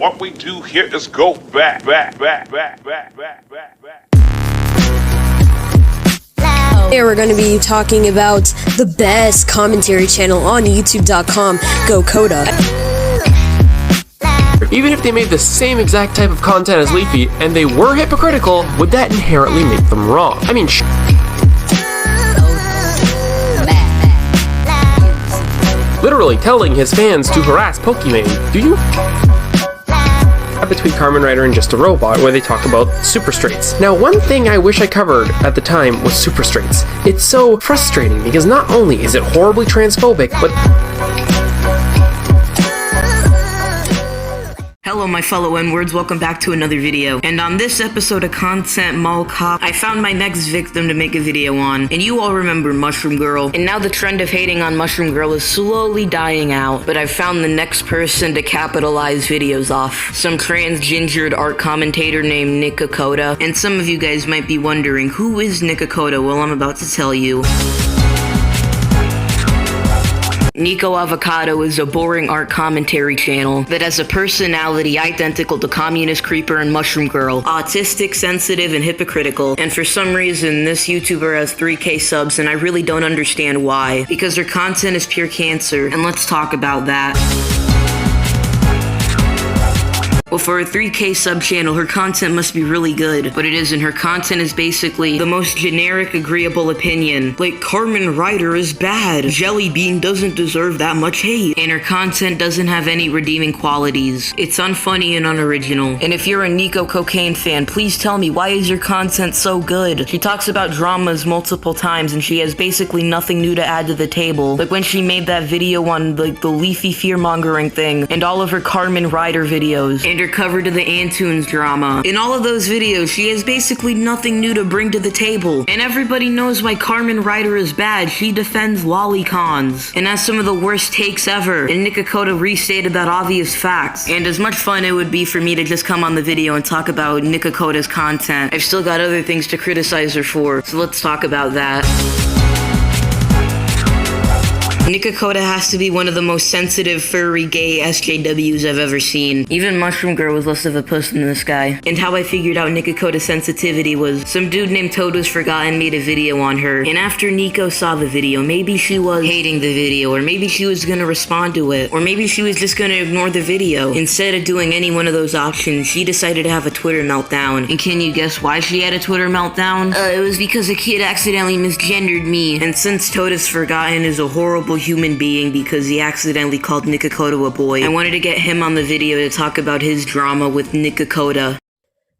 What we do here is go back. Today we're going to be talking about the best commentary channel on YouTube.com, Neko Koda. Even if they made the same exact type of content as Leafy, and they were hypocritical, would that inherently make them wrong? I mean, literally telling his fans to harass Pokimane. Do you? Between Kamen Rider and Just a Robot, where they talk about super straights. Now, one thing I wish I covered at the time was super straights. It's so frustrating because not only is it horribly transphobic, but hello my fellow N-words, welcome back to another video. And on this episode of Content Mall Cop, I found my next victim to make a video on. And you all remember Mushroom Girl. And now the trend of hating on Mushroom Girl is slowly dying out. But I've found the next person to capitalize videos off. Some transgendered art commentator named Neko Koda. And some of you guys might be wondering, who is Neko Koda? Well, I'm about to tell you. Neko Avocado is a boring art commentary channel that has a personality identical to Communist Creeper and Mushroom Girl. Autistic, sensitive, and hypocritical. And for some reason, this YouTuber has 3K subs and I really don't understand why. Because her content is pure cancer, and let's talk about that. Well, for a 3K sub channel, her content must be really good, but it isn't. Her content is basically the most generic, agreeable opinion. Like, Kamen Rider is bad. Jelly Bean doesn't deserve that much hate. And her content doesn't have any redeeming qualities. It's unfunny and unoriginal. And if you're a Neko Cocaine fan, please tell me, why is your content so good? She talks about dramas multiple times, and she has basically nothing new to add to the table. Like when she made that video on the Leafy fear-mongering thing, and all of her Kamen Rider videos. And her cover to the Antunes drama. In all of those videos, she has basically nothing new to bring to the table. And everybody knows why Kamen Rider is bad. She defends lolicons and has some of the worst takes ever. And Neko Koda restated that obvious fact. And as much fun it would be for me to just come on the video and talk about Neko Koda's content, I've still got other things to criticize her for. So let's talk about that. Neko Koda has to be one of the most sensitive, furry, gay SJWs I've ever seen. Even Mushroom Girl was less of a puss than this guy. And how I figured out Neko Koda's sensitivity was some dude named Toad Was Forgotten made a video on her. And after Neko saw the video, maybe she was hating the video, or maybe she was gonna respond to it, or maybe she was just gonna ignore the video. Instead of doing any one of those options, she decided to have a Twitter meltdown. And can you guess why she had a Twitter meltdown? It was because a kid accidentally misgendered me. And since Toad Was Forgotten is a horrible human being because he accidentally called Neko Koda a boy, I wanted to get him on the video to talk about his drama with Neko Koda.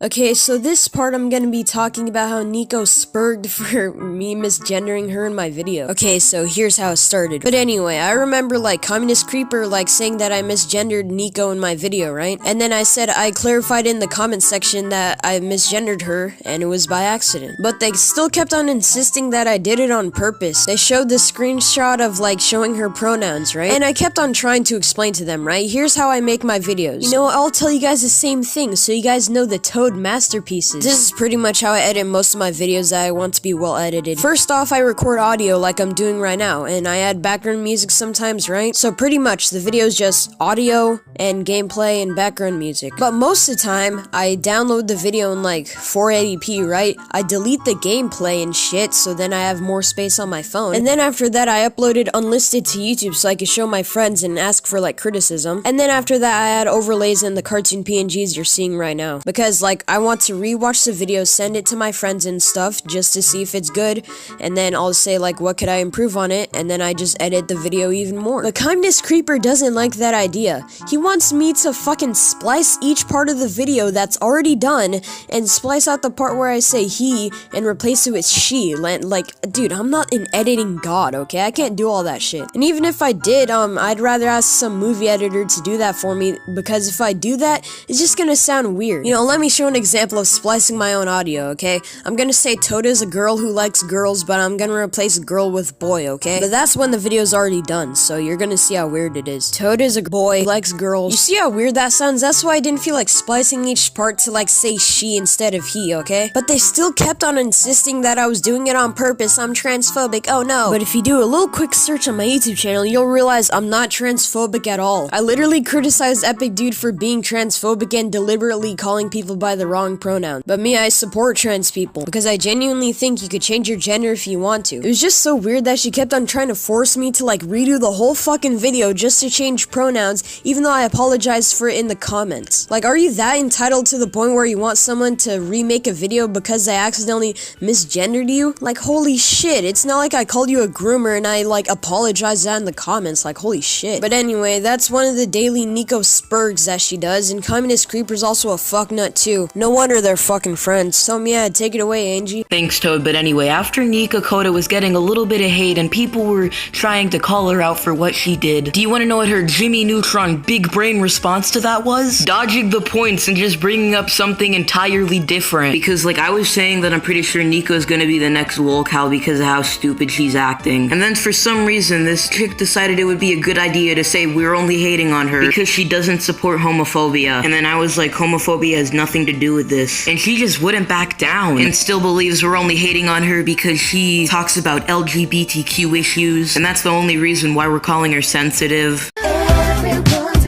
Okay, so this part I'm gonna be talking about how Neko spurred for me misgendering her in my video. Okay, so here's how it started. But anyway, I remember like Communist Creeper like saying that I misgendered Neko in my video, right? And then I said I clarified in the comment section that I misgendered her and it was by accident. But they still kept on insisting that I did it on purpose. They showed the screenshot of like showing her pronouns, right? And I kept on trying to explain to them, right? Here's how I make my videos. You know, I'll tell you guys the same thing so you guys know the Toad masterpieces. This is pretty much how I edit most of my videos that I want to be well edited. First off, I record audio like I'm doing right now, and I add background music sometimes, right? So pretty much the video is just audio and gameplay and background music. But most of the time, I download the video in like 480p, right? I delete the gameplay and shit, so then I have more space on my phone. And then after that, I uploaded unlisted to YouTube so I could show my friends and ask for like criticism. And then after that, I add overlays in the cartoon PNGs you're seeing right now. Because like, I want to rewatch the video, send it to my friends and stuff just to see if it's good, and then I'll say like what could I improve on it, and then I just edit the video even more. The Communist Creeper doesn't like that idea. He wants me to fucking splice each part of the video that's already done and splice out the part where I say he and replace it with she. Like, dude, I'm not an editing god, okay? I can't do all that shit. And even if I did, I'd rather ask some movie editor to do that for me, because if I do that, it's just gonna sound weird. You know, let me show an example of splicing my own audio, okay? I'm gonna say Toda is a girl who likes girls, but I'm gonna replace girl with boy, okay? But that's when the video's already done, so you're gonna see how weird it is. Toda is a boy who likes girls. You see how weird that sounds? That's why I didn't feel like splicing each part to like say she instead of he, okay? But they still kept on insisting that I was doing it on purpose. I'm transphobic, oh no. But if you do a little quick search on my YouTube channel, you'll realize I'm not transphobic at all. I literally criticized Epic Dude for being transphobic and deliberately calling people by the wrong pronoun. But me, I support trans people because I genuinely think you could change your gender if you want to. It was just so weird that she kept on trying to force me to like redo the whole fucking video just to change pronouns, even though I apologized for it in the comments. Like, are you that entitled to the point where you want someone to remake a video because they accidentally misgendered you? Like, holy shit, it's not like I called you a groomer and I like apologized that in the comments, like holy shit. But anyway, that's one of the daily Neko spurgs that she does, and Communist Creeper's also a fucknut too. No wonder they're fucking friends. So yeah, take it away, Angie. Thanks, Toad, but anyway, after Neko Koda was getting a little bit of hate and people were trying to call her out for what she did, do you want to know what her Jimmy Neutron big brain response to that was? Dodging the points and just bringing up something entirely different. Because like I was saying that I'm pretty sure Nico's gonna be the next lolcow because of how stupid she's acting. And then for some reason, this chick decided it would be a good idea to say we're only hating on her because she doesn't support homophobia. And then I was like, homophobia has nothing to do with this. And she just wouldn't back down and still believes we're only hating on her because she talks about LGBTQ issues. And that's the only reason why we're calling her sensitive.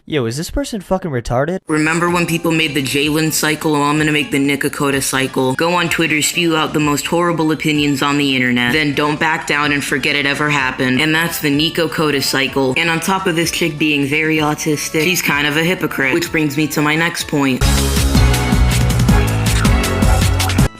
Yo, is this person fucking retarded? Remember when people made the Jalen cycle? Oh, I'm gonna make the Neko Koda cycle. Go on Twitter, spew out the most horrible opinions on the internet. Then don't back down and forget it ever happened. And that's the Neko Koda cycle. And on top of this chick being very autistic, she's kind of a hypocrite. Which brings me to my next point.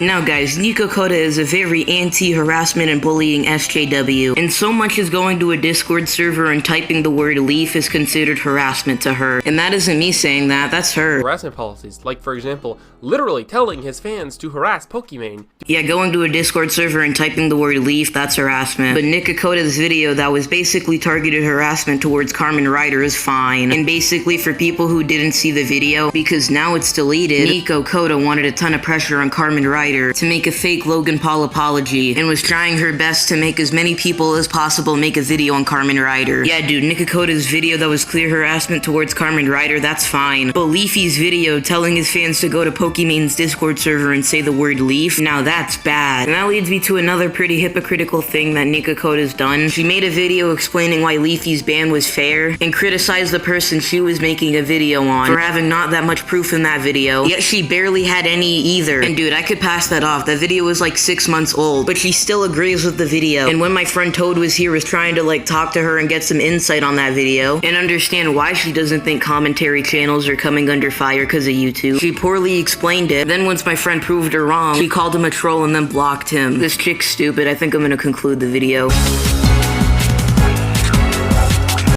Now guys, Neko Koda is a very anti-harassment and bullying SJW, and so much as going to a Discord server and typing the word leaf is considered harassment to her. And that isn't me saying that, that's her. Harassment policies, like for example, literally telling his fans to harass Pokimane. Yeah, going to a Discord server and typing the word leaf, that's harassment. But Neko Koda's video that was basically targeted harassment towards Carmen Ryder is fine. And basically for people who didn't see the video, because now it's deleted, Neko Koda wanted a ton of pressure on Carmen Ryder to make a fake Logan Paul apology and was trying her best to make as many people as possible make a video on Carmen Ryder. Yeah, dude, Neko Koda's video that was clear harassment towards Carmen Ryder, that's fine. But Leafy's video telling his fans to go to Pokimane's Discord server and say the word leaf, now that's bad. And that leads me to another pretty hypocritical thing that Neko Koda's done. She made a video explaining why Leafy's ban was fair and criticized the person she was making a video on for having not that much proof in that video, yet she barely had any either. And dude, I could pass that off. That video was like 6 months old, but she still agrees with the video. And when my friend Toad was here, was trying to like talk to her and get some insight on that video and understand why she doesn't think commentary channels are coming under fire because of YouTube, she poorly explained it. Then once my friend proved her wrong, she called him a troll and then blocked him. This chick's stupid. I think I'm gonna conclude the video.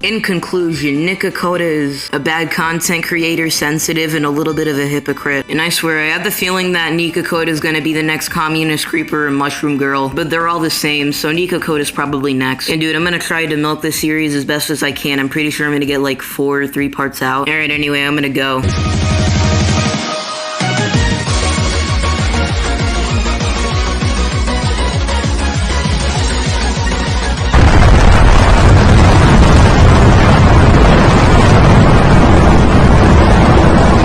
In conclusion, Neko Koda is a bad content creator, sensitive, and a little bit of a hypocrite. And I swear, I had the feeling that Neko Koda is gonna be the next Communist Creeper and Mushroom Girl, but they're all the same, so Neko Koda is probably next. And dude, I'm gonna try to milk this series as best as I can. I'm pretty sure I'm gonna get like 4 or 3 parts out. Alright, anyway, I'm gonna go.